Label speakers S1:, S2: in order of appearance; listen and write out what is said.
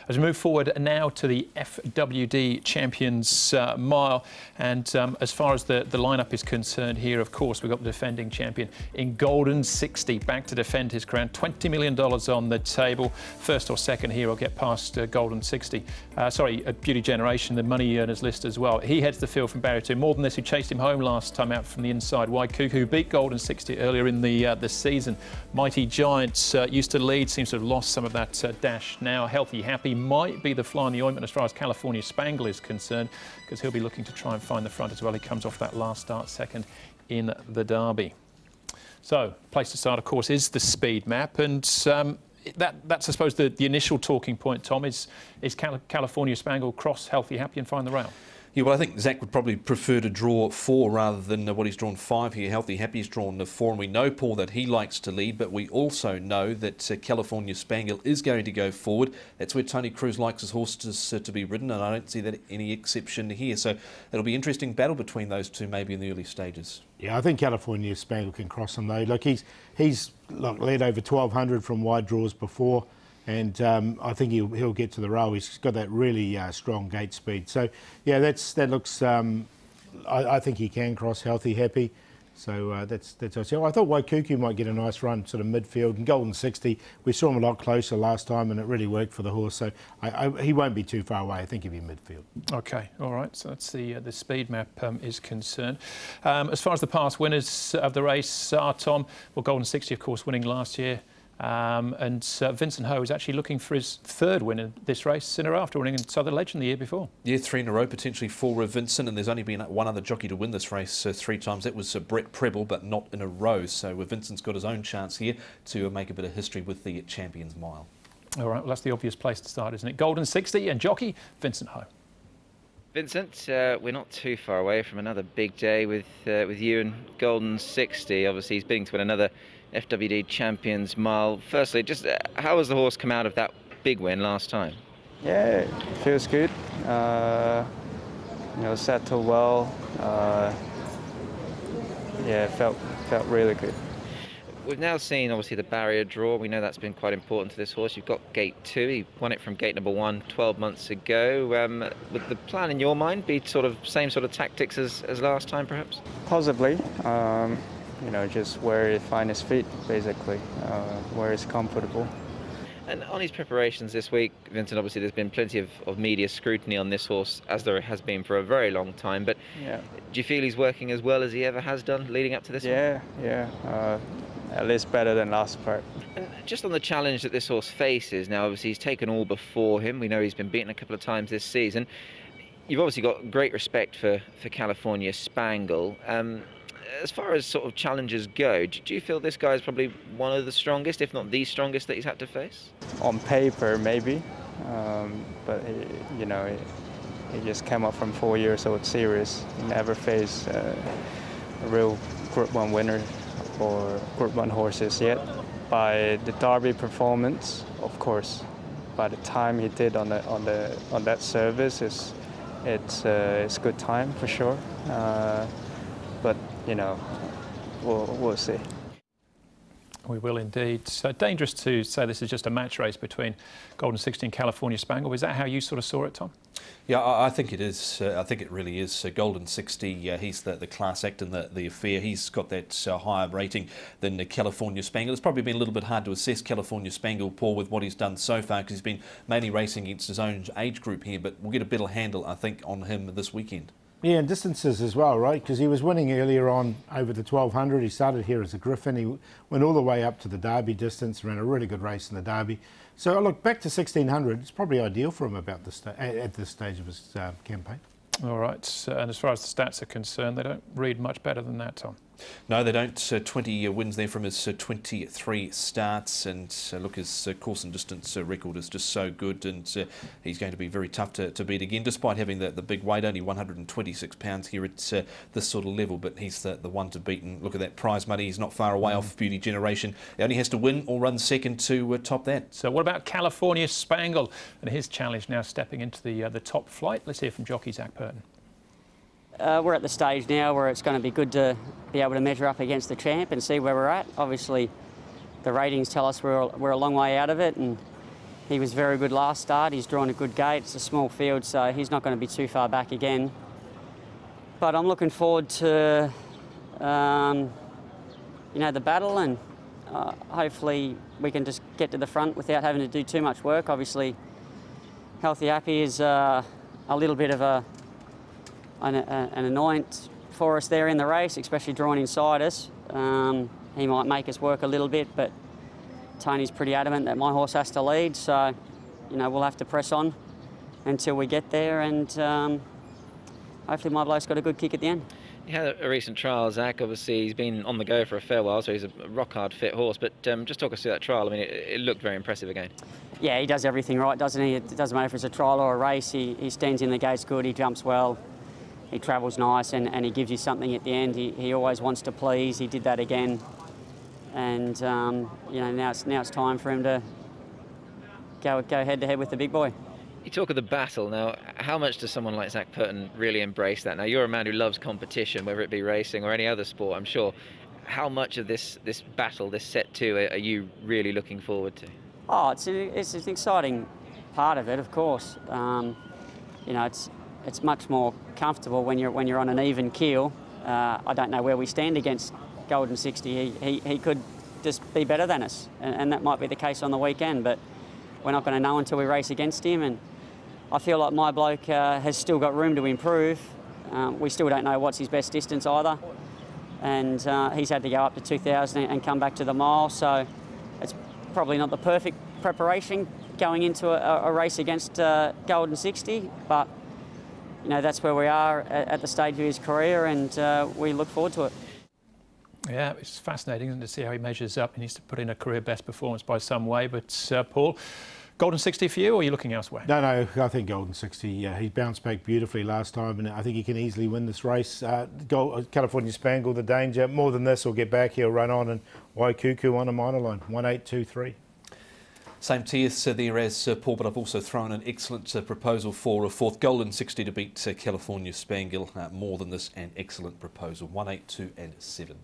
S1: As we move forward now to the FWD Champions Mile, and as far as the lineup is concerned here, of course, we've got the defending champion in Golden 60, back to defend his crown. $20 million on the table. First or second here will get past Golden 60. Beauty Generation, the money earners list as well. He heads the field from barrier 2. More than this, who chased him home last time out from the inside. Waikuku, who beat Golden 60 earlier in the season. Mighty Giants used to lead, seems to have lost some of that dash now. Healthy Happy might be the fly in the ointment as far as California Spangle is concerned, because he'll be looking to try and find the front as well. He comes off that last start second in the Derby. So, place to start, of course, is the speed map, and that's, I suppose, the initial talking point, Tom, is California Spangle cross Healthy Happy and find the rail?
S2: Yeah, well, I think Zach would probably prefer to draw 4 rather than what he's drawn 5 here. Healthy Happy's drawn 4, and we know, Paul, that he likes to lead, but we also know that California Spangle is going to go forward. That's where Tony Cruz likes his horses to be ridden, and I don't see that any exception here. So it'll be an interesting battle between those two, maybe in the early stages.
S3: Yeah, I think California Spangle can cross him though. Look, he's led over 1,200 from wide draws before. And I think he'll get to the rail. He's got that really strong gate speed. So, yeah, that looks. I think he can cross Healthy Happy. So that's I thought Waikuku might get a nice run, sort of midfield. And Golden 60, we saw him a lot closer last time, and it really worked for the horse. So he won't be too far away. I think he'll be midfield. Okay, all right. So that's the speed map is concerned. As far as the past winners of the race are, Tom, well, Golden 60, of course, winning last year. And Vincent Ho is actually looking for his 3rd win in this race in a row after winning in Southern Legend the year before. Yeah, 3 in a row, potentially for Vincent, and there's only been one other jockey to win this race 3 times. That was Brett Preble, but not in a row. So Vincent's got his own chance here to make a bit of history with the Champions Mile. All right, well, that's the obvious place to start, isn't it? Golden 60 and jockey Vincent Ho.
S4: Vincent, we're not too far away from another big day with you and Golden 60. Obviously, he's bidding to win another FWD Champions Mile. Firstly, just how has the horse come out of that big win last time?
S5: Yeah, it feels good. Settled well. Yeah, felt really good.
S4: We've now seen, obviously, the barrier draw. We know that's been quite important to this horse. You've got gate 2. He won it from gate number 1 12 months ago. Would the plan in your mind be same sort of tactics as last time, perhaps?
S5: Possibly. Just where he finds his feet, basically, where he's comfortable.
S4: And on his preparations this week, Vincent, obviously there's been plenty of media scrutiny on this horse, as there has been for a very long time. But yeah, do you feel he's working as well as he ever has done leading up to this one?
S5: Yeah. At least better than last part.
S4: And just on the challenge that this horse faces, now obviously he's taken all before him. We know he's been beaten a couple of times this season. You've obviously got great respect for California Spangle. As far as sort of challenges go, do you feel this guy is probably one of the strongest, if not the strongest, that he's had to face?
S5: On paper, maybe, but he just came up from 4 years old series. He never faced a real Group 1 winner or Group 1 horses yet. By the Derby performance, of course, by the time he did on that service, it's good time for sure. But we'll see.
S1: We will indeed. So dangerous to say this is just a match race between Golden 60 and California Spangle. Is that how you sort of saw it, Tom?
S2: Yeah, I think it is. I think it really is. Golden 60, he's the class act in the affair. He's got that higher rating than the California Spangle. It's probably been a little bit hard to assess California Spangle, Paul, with what he's done so far, because he's been mainly racing against his own age group here, but we'll get a better handle, I think, on him this weekend.
S3: Yeah, and distances as well, right? Because he was winning earlier on over the 1,200. He started here as a Griffin. He went all the way up to the Derby distance, ran a really good race in the Derby. So, look, back to 1,600, it's probably ideal for him about at this stage of his campaign. All right, and as far as the stats are concerned, they don't read much better than that, Tom.
S2: No, they don't. 20 wins there from his 23 starts, and look, his course and distance record is just so good, and he's going to be very tough to beat again, despite having the big weight, only 126 pounds here at this sort of level, but he's the one to beat. And look at that prize money, he's not far away off Beauty Generation. He only has to win or run second to top that.
S1: So what about California Spangle and his challenge now stepping into the top flight? Let's hear from jockey Zach Purton.
S6: We're at the stage now where it's going to be good to be able to measure up against the champ and see where we're at. Obviously, the ratings tell us we're a long way out of it, and He was very good last start. He's drawn a good gate. It's a small field, so he's not going to be too far back again. But I'm looking forward to, you know, the battle, and hopefully we can just get to the front without having to do too much work. Obviously, Healthy Happy is a little bit of an annoyance for us there in the race, especially drawing inside us. He might make us work a little bit, but Tony's pretty adamant that my horse has to lead, so you know, we'll have to press on until we get there, and hopefully my bloke's got a good kick at the end.
S4: He had a recent trial, Zach. Obviously, he's been on the go for a fair while, so he's a rock-hard fit horse. But just talk us through that trial. I mean, it looked very impressive again. Yeah, he does everything right, doesn't he? It doesn't matter if it's a trial or a race. He stands in the gates good, he jumps well, he travels nice, and he gives you something at the end. He always wants to please. He did that again. And, you know, now it's time for him to go head-to-head with the big boy. You talk of the battle. Now, how much does someone like Zach Purton really embrace that? Now, you're a man who loves competition, whether it be racing or any other sport, I'm sure. How much of this battle, this set two, are you really looking forward to? Oh, it's an exciting part of it, of course. You know, it's much more comfortable when you're on an even keel. I don't know where we stand against Golden 60. He could just be better than us, and that might be the case on the weekend, but we're not going to know until we race against him. And I feel like my bloke has still got room to improve. We still don't know what's his best distance either, and he's had to go up to 2,000 and come back to the mile, so it's probably not the perfect preparation going into a race against Golden 60, but you know, that's where we are at the stage of his career, and we look forward to it.
S1: Yeah, it's fascinating, isn't it, to see how he measures up. He needs to put in a career best performance by some way. But Paul, Golden 60 for you, or are you looking elsewhere? No,
S3: I think Golden 60. He bounced back beautifully last time, and I think he can easily win this race. California Spangle, the danger. More than this, he'll get back. He'll run on, and Waikuku on a minor line. 1-8-2-3.
S2: Same tiers there as Paul, but I've also thrown an excellent proposal for a fourth. Golden 60 to beat California Spangle. More than this, an excellent proposal. 1-8-2-7.